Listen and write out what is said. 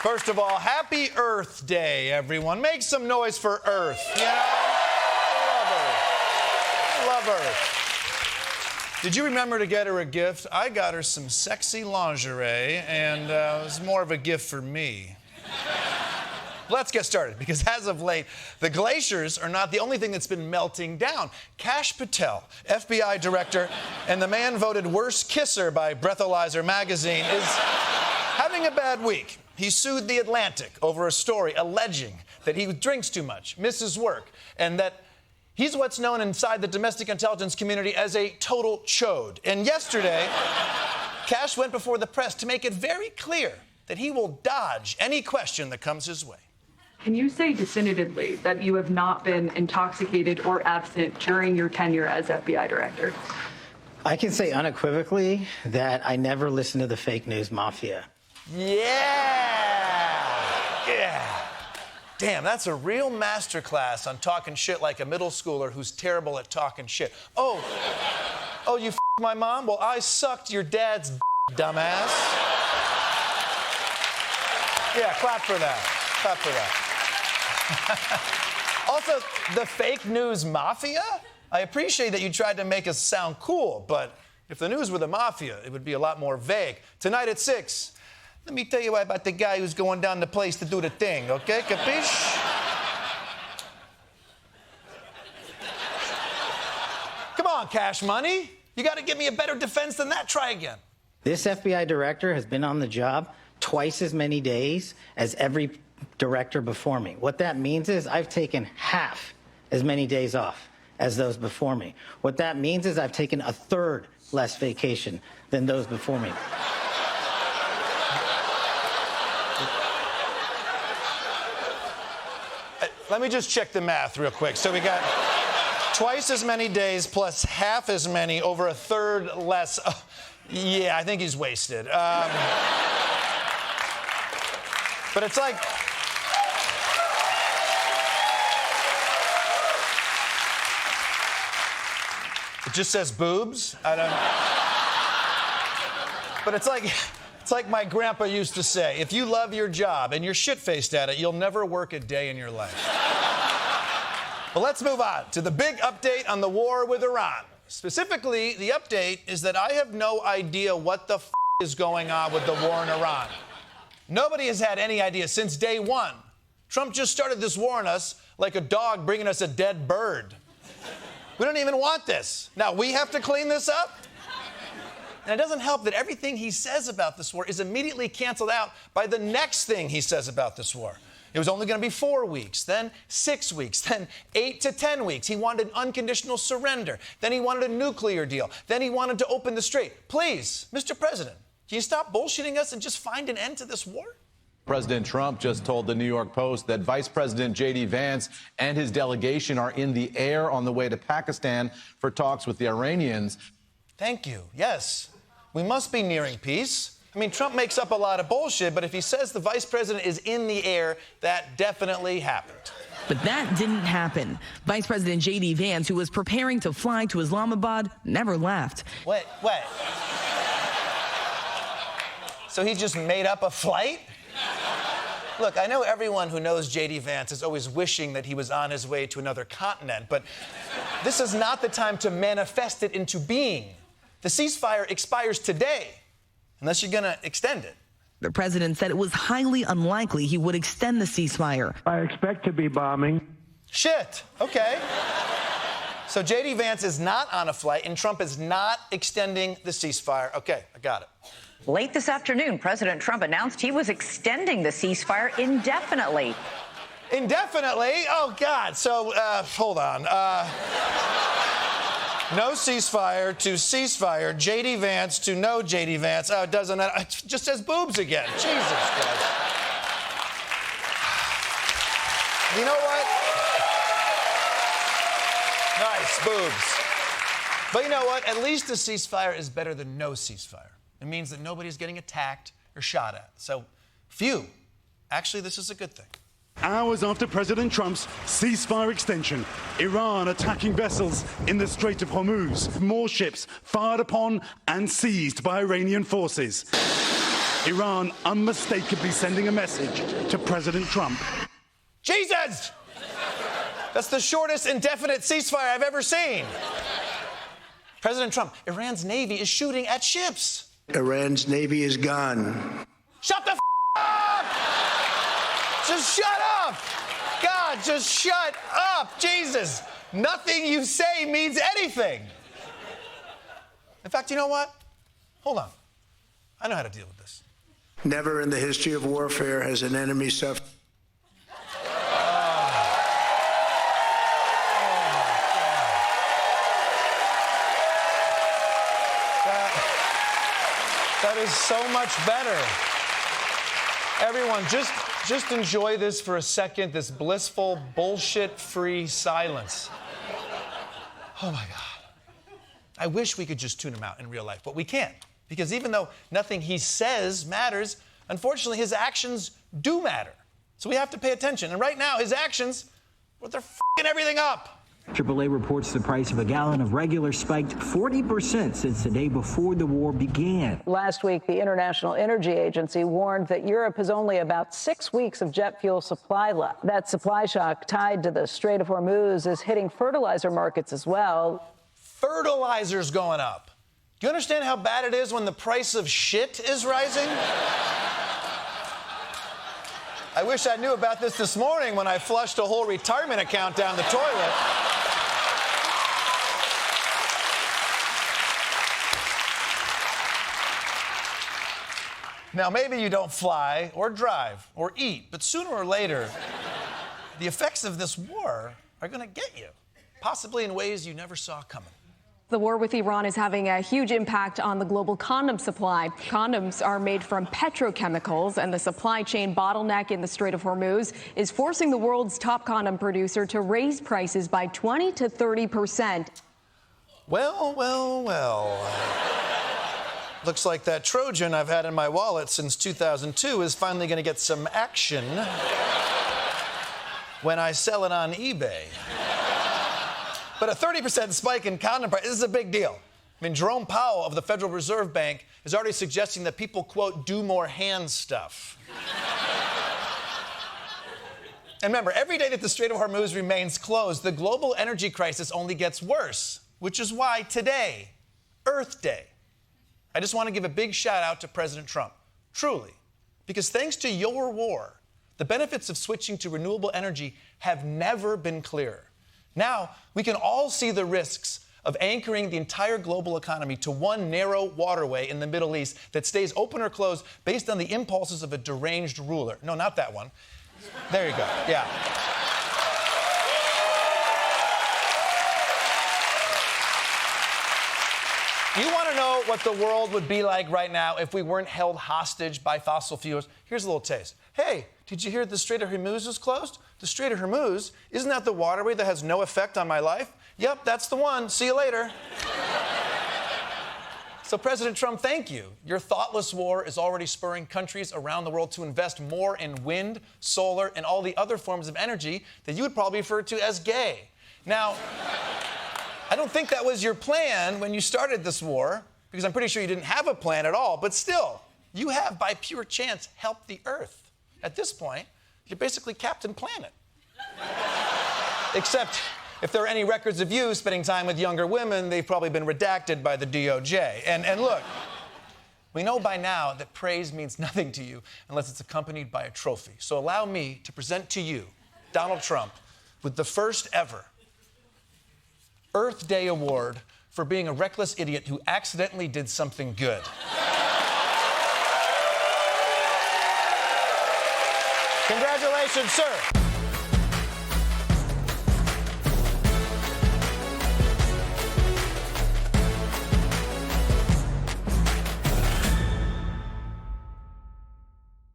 First of all, happy Earth Day, everyone. Make some noise for Earth. You know? Love Earth. Did you remember to get her a gift? I got her some sexy lingerie, and it was more of a gift for me. Let's get started, because as of late, the glaciers are not the only thing that's been melting down. Kash Patel, FBI director, and the man voted worst kisser by Breathalyzer magazine, is having a bad week. He sued The Atlantic over a story alleging that he drinks too much, misses work, and that he's what's known inside the domestic intelligence community as a total chode. And yesterday, Kash went before the press to make it very clear that he will dodge any question that comes his way. Can you say definitively that you have not been intoxicated or absent during your tenure as FBI director? I can say unequivocally that I never listened to the fake news mafia. Yeah. Damn, that's a real masterclass on talking shit like a middle schooler who's terrible at talking shit. Oh, you f***ed my mom? Well, I sucked your dad's dumbass. Yeah, clap for that. Clap for that. Also, the fake news mafia? I appreciate that you tried to make us sound cool, but if the news were the mafia, it would be a lot more vague. Tonight at 6, let me tell you about the guy who's going down the place to do the thing, okay? Capiche? Come on, Cash Money. You got to give me a better defense than that. Try again. This FBI director has been on the job twice as many days as every director before me. What that means is I've taken half as many days off as those before me. What that means is I've taken a third less vacation than those before me. Let me just check the math real quick. So we got twice as many days plus half as many over a third less. Yeah, I think he's wasted. But it's like... It just says boobs. I don't... But it's like my grandpa used to say, if you love your job and you're shit-faced at it, you'll never work a day in your life. But let's move on to the big update on the war with Iran. Specifically, the update is that I have no idea what the f*** is going on with the war in Iran. Nobody has had any idea since day one. Trump just started this war on us like a dog bringing us a dead bird. We don't even want this. Now we have to clean this up? And it doesn't help that everything he says about this war is immediately canceled out by the next thing he says about this war. It was only going to be 4 weeks, then 6 weeks, then 8 to 10 weeks. He wanted an unconditional surrender. Then he wanted a nuclear deal. Then he wanted to open the strait. Please, Mr. President, can you stop bullshitting us and just find an end to this war? President Trump just told the New York Post that Vice President J.D. Vance and his delegation are in the air on the way to Pakistan for talks with the Iranians. Thank you. Yes, we must be nearing peace. I mean, Trump makes up a lot of bullshit, but if he says the vice president is in the air, that definitely happened. But that didn't happen. Vice President J.D. Vance, who was preparing to fly to Islamabad, never left. Wait. So he just made up a flight? Look, I know everyone who knows J.D. Vance is always wishing that he was on his way to another continent, but this is not the time to manifest it into being. The ceasefire expires today, unless you're going to extend it. The president said it was highly unlikely he would extend the ceasefire. I expect to be bombing. Shit. Okay. So J.D. Vance is not on a flight, and Trump is not extending the ceasefire. Okay, I got it. Late this afternoon, President Trump announced he was extending the ceasefire indefinitely. Indefinitely? Oh, God. So, hold on. No ceasefire to ceasefire. J.D. Vance to no J.D. Vance. Oh, it doesn't matter. It just says boobs again. Jesus Christ. You know what? Nice, boobs. But you know what? At least a ceasefire is better than no ceasefire. It means that nobody's getting attacked or shot at. So, phew. Actually, this is a good thing. Hours after President Trump's ceasefire extension, Iran attacking vessels in the Strait of Hormuz. More ships fired upon and seized by Iranian forces. Iran unmistakably sending a message to President Trump. Jesus! That's the shortest indefinite ceasefire I've ever seen. President Trump, Iran's Navy is shooting at ships. Iran's Navy is gone. Shut the up! Just shut up! God, just shut up! Jesus! Nothing you say means anything. In fact, you know what? Hold on. I know how to deal with this. Never in the history of warfare has an enemy suffered. That is so much better. Everyone, just enjoy this for a second, this blissful, bullshit-free silence. Oh, my God. I wish we could just tune him out in real life, but we can't. Because even though nothing he says matters, unfortunately, his actions do matter. So we have to pay attention. And right now, his actions, well, they're f***ing everything up. AAA reports the price of a gallon of regular spiked 40% since the day before the war began. Last week, the International Energy Agency warned that Europe has only about 6 weeks of jet fuel supply left. That supply shock tied to the Strait of Hormuz is hitting fertilizer markets as well. Fertilizer's going up. Do you understand how bad it is when the price of shit is rising? I wish I knew about this morning when I flushed a whole retirement account down the toilet. Now, maybe you don't fly or drive or eat, but sooner or later, the effects of this war are going to get you, possibly in ways you never saw coming. The war with Iran is having a huge impact on the global condom supply. Condoms are made from petrochemicals, and the supply chain bottleneck in the Strait of Hormuz is forcing the world's top condom producer to raise prices by 20 to 30%. Well. Looks like that Trojan I've had in my wallet since 2002 is finally going to get some action when I sell it on eBay. But a 30% spike in condom prices is a big deal. I mean, Jerome Powell of the Federal Reserve Bank is already suggesting that people, quote, do more hand stuff. And remember, every day that the Strait of Hormuz remains closed, the global energy crisis only gets worse, which is why today, Earth Day, I just want to give a big shout out to President Trump, truly, because thanks to your war, the benefits of switching to renewable energy have never been clearer. Now, we can all see the risks of anchoring the entire global economy to one narrow waterway in the Middle East that stays open or closed based on the impulses of a deranged ruler. No, not that one. There you go. Yeah. You want to know what the world would be like right now if we weren't held hostage by fossil fuels? Here's a little taste. Hey, did you hear the Strait of Hormuz is closed? The Strait of Hormuz, isn't that the waterway that has no effect on my life? Yep, that's the one. See you later. So, President Trump, thank you. Your thoughtless war is already spurring countries around the world to invest more in wind, solar, and all the other forms of energy that you would probably refer to as gay. Now, I don't think that was your plan when you started this war, because I'm pretty sure you didn't have a plan at all, but still, you have, by pure chance, helped the Earth. At this point, you're basically Captain Planet. Except, if there are any records of you spending time with younger women, they've probably been redacted by the DOJ. And look, we know by now that praise means nothing to you unless it's accompanied by a trophy. So allow me to present to you, Donald Trump, with the first ever Earth Day Award for being a reckless idiot who accidentally did something good. Congratulations, sir.